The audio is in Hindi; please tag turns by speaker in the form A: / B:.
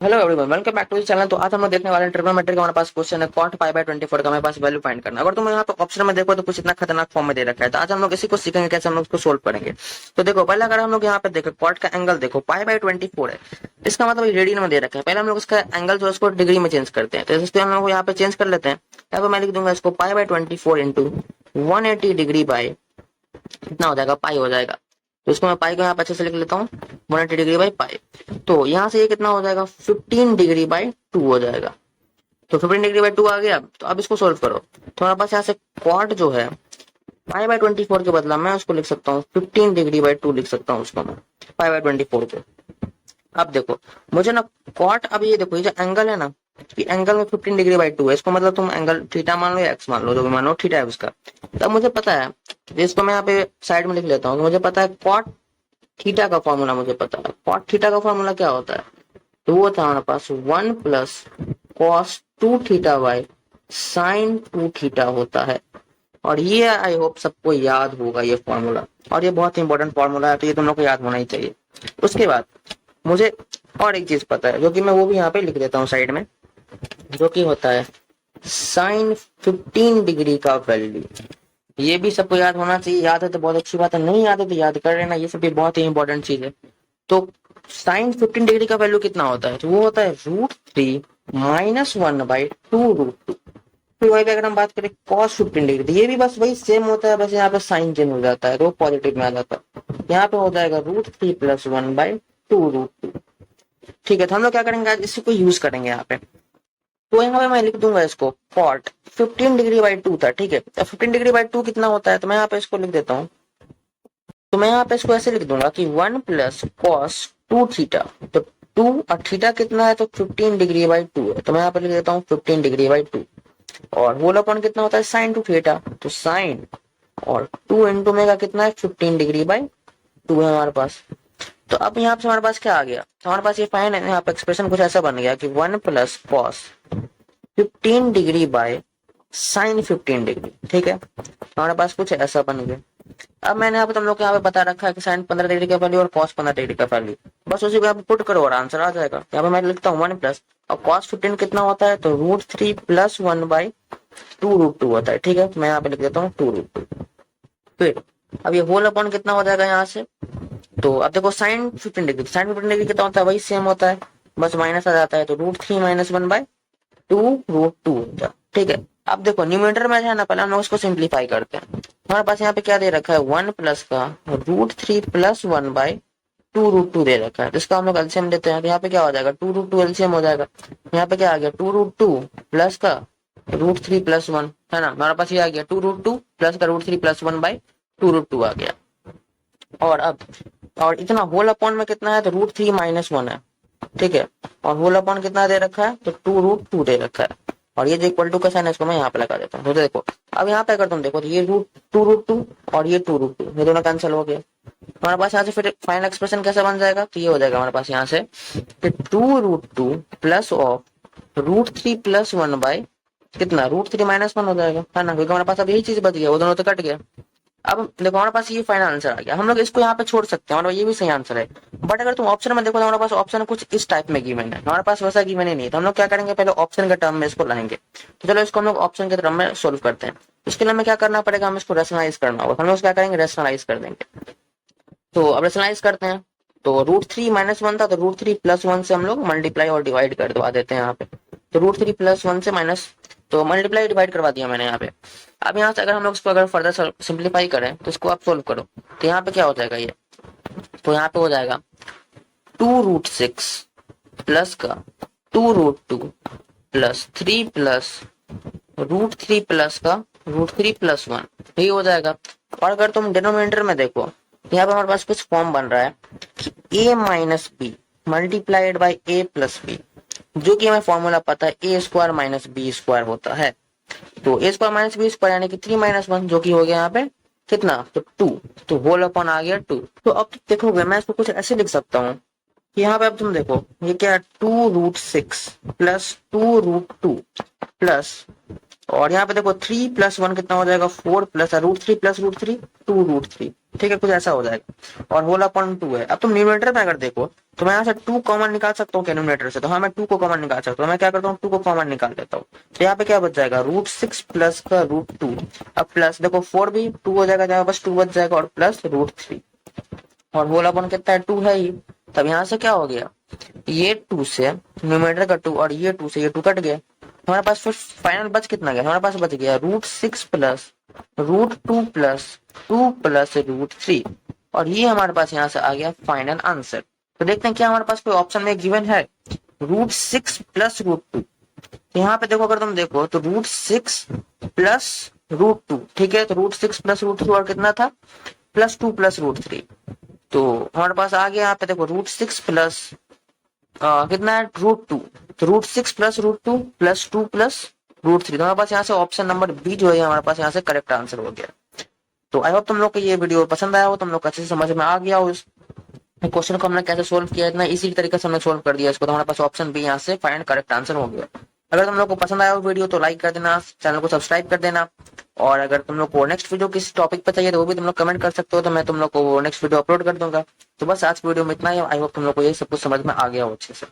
A: Hello everyone, welcome back to the channel. तो आज हम लोग देखने वाले हैं ट्रिग्नोमेट्री का। हमारे पास क्वेश्चन है cot पाई बाय 24 का हमारे पास वैल्यू फाइंड करना है। अगर तुम यहाँ पे ऑप्शन में देखो तो कुछ इतना खतरनाक फॉर्म में दे रखा है। तो आज हम लोग इसी को सीखेंगे कैसे हम लोग इसको सोल्व करेंगे। तो देखो, पहले अगर हम लोग यहाँ पे देखो कॉट का एंगल देखो पाई बाय 24 है, इसका मतलब रेडियन में दे रखा है। पहले हम लोग इसका एंगल जो है उसको डिग्री में चेंज करते हैं। तो इसलिए हम लोग यहाँ पे चेंज कर लेते हैं। यहाँ पे मैं लिख दूंगा इसको pi by 24 into 180 degree by कितना हो जाएगा, पाई हो जाएगा। तो इसको मैं पाई को यहाँ पे अच्छे से लिख लेता हूँ, 180 डिग्री बाई पाई। तो यहाँ से ये कितना हो जाएगा, 15 डिग्री बाई 2 हो जाएगा। तो 15 डिग्री बाई 2 आ गया। तो अब इसको सोल्व करो। तो हमारे पास यहाँ से कॉट जो है पाई बाई 24 के बदला मैं उसको लिख सकता हूँ 15 डिग्री बाई 2 लिख सकता हूँ उसको मैं, पाई बाई 24 को। अब देखो मुझे ना कॉट, अब ये देखो ये जो एंगल है ना, कि एंगल में 15 डिग्री बाई 2 है, इसको मतलब तुम एंगल थीटा मान लो या एक्स मान लो, जो भी मानो थीटा है उसका। तब मुझे पता है, इसको मैं यहाँ पे साइड में लिख लेता हूँ। मुझे पता है कॉट थीटा का फॉर्मूला मुझे पता है। कॉट थीटा का फॉर्मूला क्या होता है, तो वो था हमारे पास 1 plus cos 2 theta by sine 2 theta होता है। और ये आई होप सबको याद होगा ये फॉर्मूला, और ये बहुत इंपॉर्टेंट फॉर्मूला है, तो ये तुम लोग को याद होना ही चाहिए। उसके बाद मुझे और एक चीज पता है, जो कि मैं वो भी यहाँ पे लिख देता हूँ साइड में, जो कि होता है साइन 15 डिग्री का वैल्यू। ये भी सबको याद होना चाहिए। याद है तो बहुत अच्छी बात है, नहीं याद है तो याद कर लेना, ये सब भी बहुत ही इंपॉर्टेंट चीज है। तो साइन 15 डिग्री का वैल्यू कितना होता है, तो वो होता है √3 माइनस 1/2 √2। फिर वही पे अगर हम बात करें कॉस 15 डिग्री, तो ये भी बस वही सेम होता है, बस यहाँ पे साइन चेंज हो जाता है तो पॉजिटिव में आ जाता है। यहाँ पे हो जाएगा √3 प्लस 1/2 √2। ठीक है, तो हम लोग क्या करेंगे आज इसी को यूज करेंगे यहाँ पे। तो यहाँ पे मैं लिख दूंगा इसको कॉट 15 डिग्री बाई 2 था। ठीक है, तो 15 डिग्री बाई 2 कितना होता है, तो मैं यहाँ पे इसको लिख देता हूँ। तो मैं यहाँ पे इसको ऐसे लिख दूंगा कि 1 प्लस कॉस 2 थीटा। तो 2 और थीटा कितना है, तो 15 डिग्री बाई 2 है। तो मैं यहाँ पे लिख देता हूँ 15 डिग्री बाई 2। और होल अपॉन कितना होता है, साइन 2 थीटा। तो साइन और 2 इंटू में का कितना है, 15 डिग्री बाई 2 है हमारे पास। तो अब यहाँ पे हमारे पास क्या आ गया, तो हमारे पास ये फाइन है, यहाँ पे एक्सप्रेशन कुछ ऐसा बन गया कि 1 plus cos 15 degree by sine 15 degree. ठीक है, हमारे पास कुछ ऐसा बन गया। अब मैंने यहाँ पे तुम लोग को यहाँ पे बता रखा है कि साइन 15 डिग्री का वैल्यू और कॉस 15 डिग्री का वैल्यू, बस उसी को यहाँ पे पुट करो और आंसर आ जाएगा। यहाँ पे मैं लिखता हूँ 1 प्लस, और कॉस 15 कितना होता है, तो √3 प्लस 1/2 √2 होता है। ठीक है, तो मैं यहाँ पे लिख देता हूँ 2 √2। फिर अब ये होल अपॉन कितना हो जाएगा यहाँ से, तो अब देखो साइन 15 डिग्री, साइन 15 डिग्री कितना होता है, वही सेम होता है, बस माइनस आ जाता है। तो √3 माइनस 1/2 √2 होता है। ठीक है, अब देखो न्यूमरेटर में है ना, पहले हम लोग इसको सिंप्लीफाई करते हैं। हमारे पास यहाँ पे क्या दे रखा है, 1 प्लस का √3 प्लस 1/2 √2 दे रखा है। तो इसका हम लोग एलसीएम लेते हैं। तो यहाँ पे क्या हो जाएगा, 2 √2 एलसीएम हो जाएगा। यहाँ पे क्या आ गया, 2 √2 प्लस का √3 प्लस 1 है ना, हमारे पास ये आ गया 2 √2 प्लस का √3 प्लस 1/2 √2 आ गया। और अब और इतना होल अपॉन में कितना है, तो √3 माइनस 1 है। ठीक है, और होल अपॉन कितना दे रखा है, तो 2 √2 दे रखा है। और ये जो इक्वल टू का साइन है इसको मैं यहाँ पे लगा देता हूँ। तो देखो अब यहाँ पे अगर तुम देखो तो ये √2 और ये 2 √2 ये दोनों कैंसिल हो गए। हमारे पास यहाँ से फिर फाइनल एक्सप्रेशन कैसे बन जाएगा, तो ये हो जाएगा हमारे पास यहाँ से 2 √2 प्लस ऑफ √3 प्लस 1 बाई कितना, √3 माइनस 1 हो जाएगा, है ना, क्योंकि हमारे पास अब यही चीज बच गया, वो दोनों तो कट गया। अब देखो हमारे पास ये फाइनल आंसर आ गया। हम लोग इसको यहाँ पे छोड़ सकते हैं और ये भी सही आंसर है। बट अगर तुम ऑप्शन में देखो तो हमारे पास ऑप्शन कुछ इस टाइप में गिवन है, हमारे पास वैसा गिवन ही नहीं है। तो हम लोग क्या करेंगे, पहले ऑप्शन के टर्म में इसको लाएंगे। तो चलो इसको हम लोग ऑप्शन के टर्म में सोल्व करते हैं। इसके लिए हमें क्या करना पड़ेगा, हम इसको रेशनलाइज करना होगा। हम लोग क्या करेंगे, रेशनलाइज कर देंगे। तो अब रेशनलाइज करते हैं। तो √3 माइनस 1 था, तो √3 प्लस 1 से हम लोग मल्टीप्लाई और डिवाइड कर दवा देते हैं यहाँ पे। तो √3 प्लस 1 से माइनस, तो मल्टीप्लाई डिवाइड करवा दिया मैंने यहाँ पे। अब यहाँ से अगर हम लोग इसको अगर फर्दर सिंप्लीफाई करें तो इसको आप सोल्व करो। तो यहाँ पे क्या हो जाएगा ये, तो यहाँ पे हो जाएगा 2 √6 प्लस का 2 √2 प्लस 3 प्लस √3 प्लस का √3 प्लस 1, यही हो जाएगा। और अगर तुम डिनोमिनेटर में देखो, यहाँ पे हमारे पास कुछ फॉर्म बन रहा है कि a minus B multiplied by a plus B, जो कि हमें फॉर्मूला पता है a square minus B square होता है। तो a square minus B square यानी कि 3 माइनस 1, जो कि हो गया यहाँ पे कितना, तो 2। तो होल अपॉन आ गया 2। तो अब देखोगे मैं इसको कुछ ऐसे लिख सकता हूँ कि यहाँ पे अब तुम देखो ये क्या है, 2 √6 प्लस 2 √2 प्लस, और यहाँ पे देखो 3 प्लस 1 कितना हो जाएगा 4 प्लस √3 प्लस √3 2 √3। ठीक है, कुछ ऐसा हो जाएगा। और होल अपॉन 2 है। अब तुम न्यूमरेटर में अगर देखो तो मैं यहाँ से 2 कॉमन निकाल सकता हूँ क्या न्यूमरेटर से? तो हाँ, मैं 2 को कॉमन निकाल सकता हूँ। मैं क्या करता हूँ, 2 को कॉमन निकाल लेता हूँ। तो यहाँ पे क्या बच जाएगा, √6 प्लस का √2। अब प्लस देखो 4 भी 2 हो जाएगा, जहाँ बस 2 बच जाएगा, और प्लस √3। और होल अपॉन कितना है, 2 है ही। तब यहाँ से क्या हो गया, ये 2 से न्यूमरेटर का 2 और ये 2 से ये 2 कट गया। हमारे पास फिर फाइनल बच कितना गया, हमारे पास बच गया √6 प्लस √2 प्लस 2 प्लस √3। और ये हमारे पास यहाँ से आ गया फाइनल आंसर। तो देखते हैं क्या हमारे पास कोई ऑप्शन में गिवन है, √6 प्लस √2। तो यहाँ पे देखो, अगर तुम देखो तो √6 प्लस √2, ठीक है। तो √6 प्लस √3 और कितना था, +2 प्लस √3। तो हमारे पास आ गया यहाँ पे देखो √6 प्लस कितना है, √2। तो √6 प्लस √2 प्लस 2 प्लस √3। तो हमारे पास यहाँ से ऑप्शन नंबर बी जो है हमारे पास यहाँ से करेक्ट आंसर हो गया। तो आई होप तुम लोग को ये वीडियो पसंद आया हो, तुम लोग को अच्छे से समझ में आ गया हो इस क्वेश्चन को हमने कैसे सोल्व किया, इतना इसी तरीके से हमने सोल्व कर दिया इसको। तो हमारे पास ऑप्शन बी यहाँ से फाइनल करेक्ट आंसर हो गया। अगर तुम लोग को पसंद आया हो वीडियो तो लाइक कर देना, चैनल को सब्सक्राइब कर देना। और अगर तुम लोग को नेक्स्ट वीडियो किस टॉपिक पर चाहिए तो वो भी तुम लोग कमेंट कर सकते हो, तो मैं तुम लोग को नेक्स्ट वीडियो अपलोड कर दूंगा। तो बस आज की वीडियो में इतना ही। आई होप तुम लोग को ये सब कुछ समझ में आ गया हो अच्छे से।